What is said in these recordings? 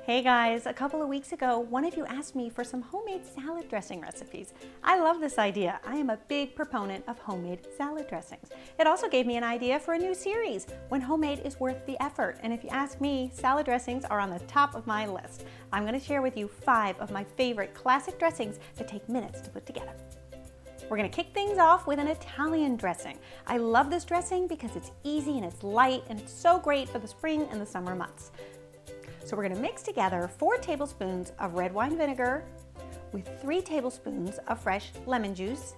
Hey guys, a couple of weeks ago, one of you asked me for some homemade salad dressing recipes. I love this idea. I am a big proponent of homemade salad dressings. It also gave me an idea for a new series, When Homemade is Worth the Effort. And if you ask me, salad dressings are on the top of my list. I'm going to share with you 5 of my favorite classic dressings that take minutes to put together. We're going to kick things off with an Italian dressing. I love this dressing because it's easy and it's light and it's so great for the spring and the summer months. So we're going to mix together 4 tablespoons of red wine vinegar with 3 tablespoons of fresh lemon juice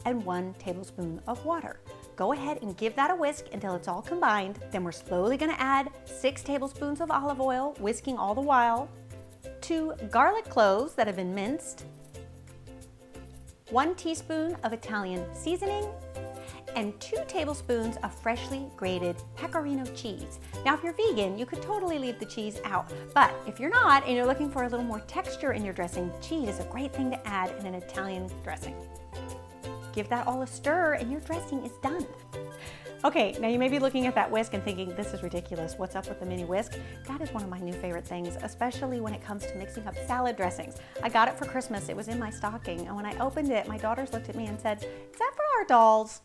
and 1 tablespoon of water. Go ahead and give that a whisk until it's all combined. Then we're slowly going to add 6 tablespoons of olive oil, whisking all the while, 2 garlic cloves that have been minced, 1 teaspoon of Italian seasoning, and 2 tablespoons of freshly grated pecorino cheese. Now, if you're vegan, you could totally leave the cheese out, but if you're not and you're looking for a little more texture in your dressing, cheese is a great thing to add in an Italian dressing. Give that all a stir and your dressing is done. Okay, now you may be looking at that whisk and thinking, this is ridiculous. What's up with the mini whisk? That is one of my new favorite things, especially when it comes to mixing up salad dressings. I got it for Christmas. It was in my stocking, and when I opened it, my daughters looked at me and said, is that for our dolls?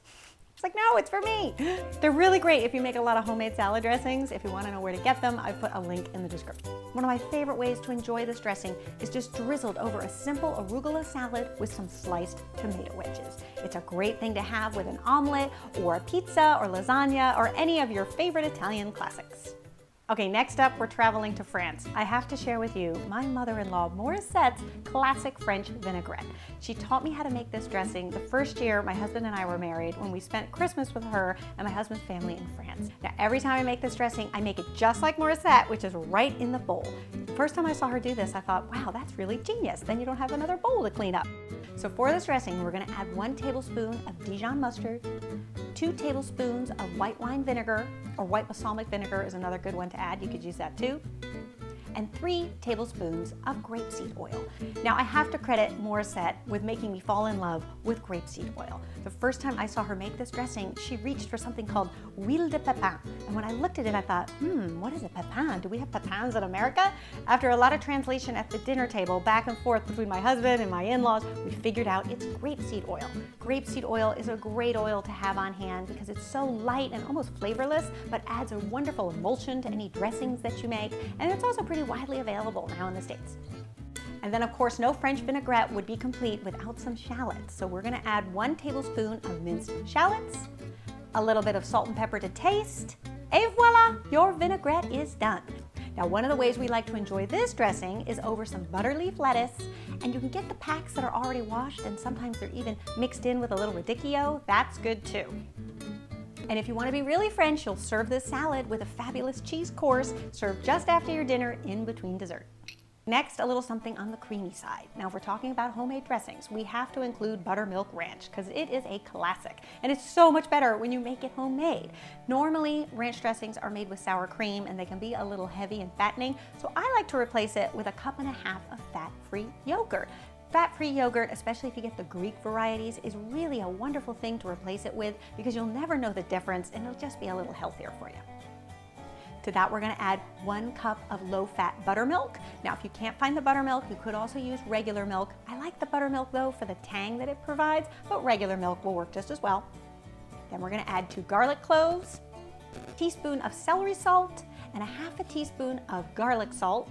It's like, no, it's for me. They're really great if you make a lot of homemade salad dressings. If you want to know where to get them, I put a link in the description. One of my favorite ways to enjoy this dressing is just drizzled over a simple arugula salad with some sliced tomato wedges. It's a great thing to have with an omelet or a pizza or lasagna or any of your favorite Italian classics. Okay, next up, we're traveling to France. I have to share with you my mother-in-law Morissette's classic French vinaigrette. She taught me how to make this dressing the first year my husband and I were married when we spent Christmas with her and my husband's family in France. Now, every time I make this dressing, I make it just like Morissette, which is right in the bowl. The first time I saw her do this, I thought, wow, that's really genius. Then you don't have another bowl to clean up. So for this dressing, we're gonna add 1 tablespoon of Dijon mustard, 2 tablespoons of white wine vinegar, or white balsamic vinegar is another good one to add. You could use that too. And 3 tablespoons of grapeseed oil. Now I have to credit Morissette with making me fall in love with grapeseed oil. The first time I saw her make this dressing, she reached for something called huile de pépin. And when I looked at it, I thought, what is a pépin? Do we have pépins in America? After a lot of translation at the dinner table, back and forth between my husband and my in-laws, we figured out it's grapeseed oil. Grapeseed oil is a great oil to have on hand because it's so light and almost flavorless, but adds a wonderful emulsion to any dressings that you make. And it's also pretty widely available now in the States. And then of course, no French vinaigrette would be complete without some shallots. So we're gonna add 1 tablespoon of minced shallots, a little bit of salt and pepper to taste, et voila, your vinaigrette is done. Now, one of the ways we like to enjoy this dressing is over some butter leaf lettuce, and you can get the packs that are already washed, and sometimes they're even mixed in with a little radicchio. That's good too. And if you want to be really French, you'll serve this salad with a fabulous cheese course served just after your dinner in between dessert. Next, a little something on the creamy side. Now, if we're talking about homemade dressings, we have to include buttermilk ranch because it is a classic. And it's so much better when you make it homemade. Normally, ranch dressings are made with sour cream and they can be a little heavy and fattening. So I like to replace it with a 1.5 cups of fat-free yogurt. Fat-free yogurt, especially if you get the Greek varieties, is really a wonderful thing to replace it with because you'll never know the difference and it'll just be a little healthier for you. To that, we're gonna add 1 cup of low-fat buttermilk. Now, if you can't find the buttermilk, you could also use regular milk. I like the buttermilk though for the tang that it provides, but regular milk will work just as well. Then we're gonna add 2 garlic cloves, a teaspoon of celery salt, and 1/2 teaspoon of garlic salt.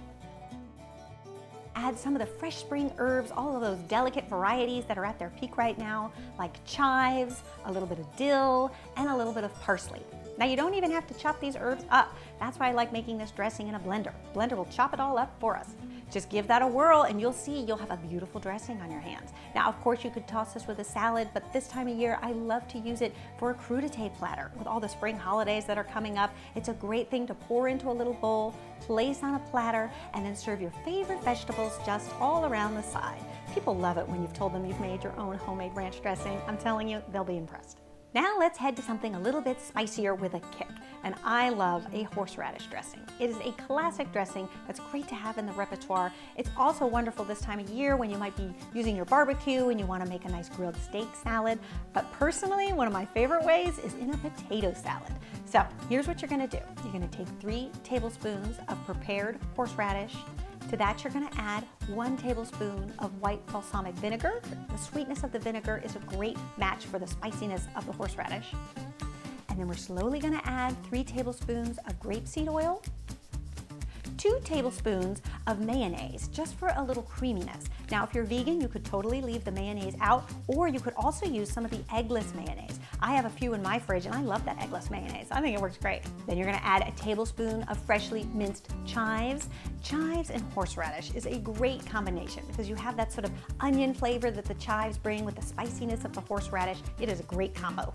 Add some of the fresh spring herbs, all of those delicate varieties that are at their peak right now, like chives, a little bit of dill, and a little bit of parsley. Now, you don't even have to chop these herbs up. That's why I like making this dressing in a blender. Blender will chop it all up for us. Just give that a whirl and you'll see you'll have a beautiful dressing on your hands. Now, of course, you could toss this with a salad, but this time of year, I love to use it for a crudité platter. With all the spring holidays that are coming up, it's a great thing to pour into a little bowl, place on a platter, and then serve your favorite vegetables just all around the side. People love it when you've told them you've made your own homemade ranch dressing. I'm telling you, they'll be impressed. Now let's head to something a little bit spicier with a kick. And I love a horseradish dressing. It is a classic dressing that's great to have in the repertoire. It's also wonderful this time of year when you might be using your barbecue and you want to make a nice grilled steak salad. But personally, one of my favorite ways is in a potato salad. So here's what you're gonna do. You're gonna take 3 tablespoons of prepared horseradish, To that, you're gonna add 1 tablespoon of white balsamic vinegar. The sweetness of the vinegar is a great match for the spiciness of the horseradish. And then we're slowly gonna add 3 tablespoons of grapeseed oil, 2 tablespoons of mayonnaise, just for a little creaminess. Now, if you're vegan, you could totally leave the mayonnaise out, or you could also use some of the eggless mayonnaise. I have a few in my fridge, and I love that eggless mayonnaise. I think it works great. Then you're gonna add a tablespoon of freshly minced chives. Chives and horseradish is a great combination because you have that sort of onion flavor that the chives bring with the spiciness of the horseradish. It is a great combo.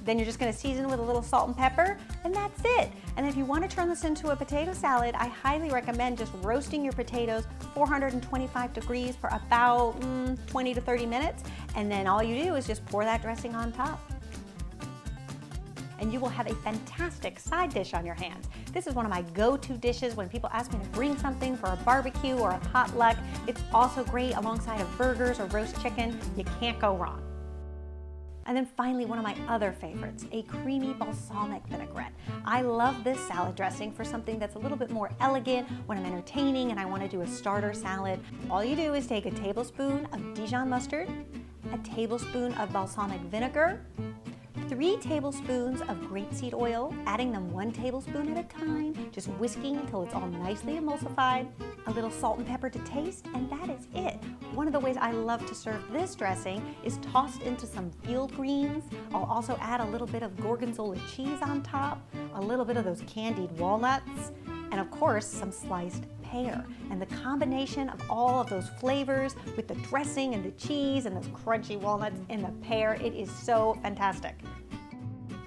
Then you're just gonna season with a little salt and pepper, and that's it. And if you wanna turn this into a potato salad, I highly recommend just roasting your potatoes 425 degrees for about 20 to 30 minutes, and then all you do is just pour that dressing on top. And you will have a fantastic side dish on your hands. This is one of my go-to dishes when people ask me to bring something for a barbecue or a potluck. It's also great alongside of burgers or roast chicken. You can't go wrong. And then finally, one of my other favorites, a creamy balsamic vinaigrette. I love this salad dressing for something that's a little bit more elegant when I'm entertaining and I want to do a starter salad. All you do is take a tablespoon of Dijon mustard, a tablespoon of balsamic vinegar, 3 tablespoons of grapeseed oil, adding them 1 tablespoon at a time, just whisking until it's all nicely emulsified, a little salt and pepper to taste, and that is it. One of the ways I love to serve this dressing is tossed into some field greens. I'll also add a little bit of gorgonzola cheese on top, a little bit of those candied walnuts, and of course, some sliced pear. And the combination of all of those flavors with the dressing and the cheese and those crunchy walnuts and the pear, it is so fantastic.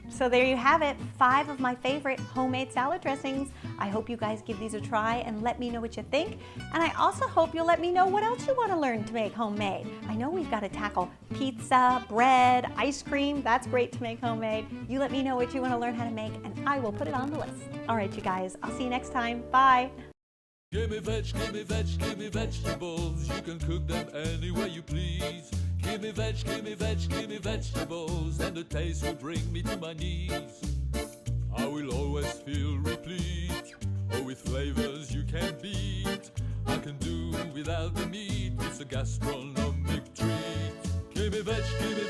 So there you have it, 5 of my favorite homemade salad dressings. I hope you guys give these a try and let me know what you think. And I also hope you'll let me know what else you want to learn to make homemade. I know we've got to tackle pizza, bread, ice cream. That's great to make homemade. You let me know what you want to learn how to make and I will put it on the list. All right, you guys, I'll see you next time. Bye. Give me vegetables. You can cook them any way you please. Give me vegetables, and the taste will bring me to my knees. I will always feel replete, oh, with flavors you can't beat. I can do without the meat, it's a gastronomic treat. Give me vegetables.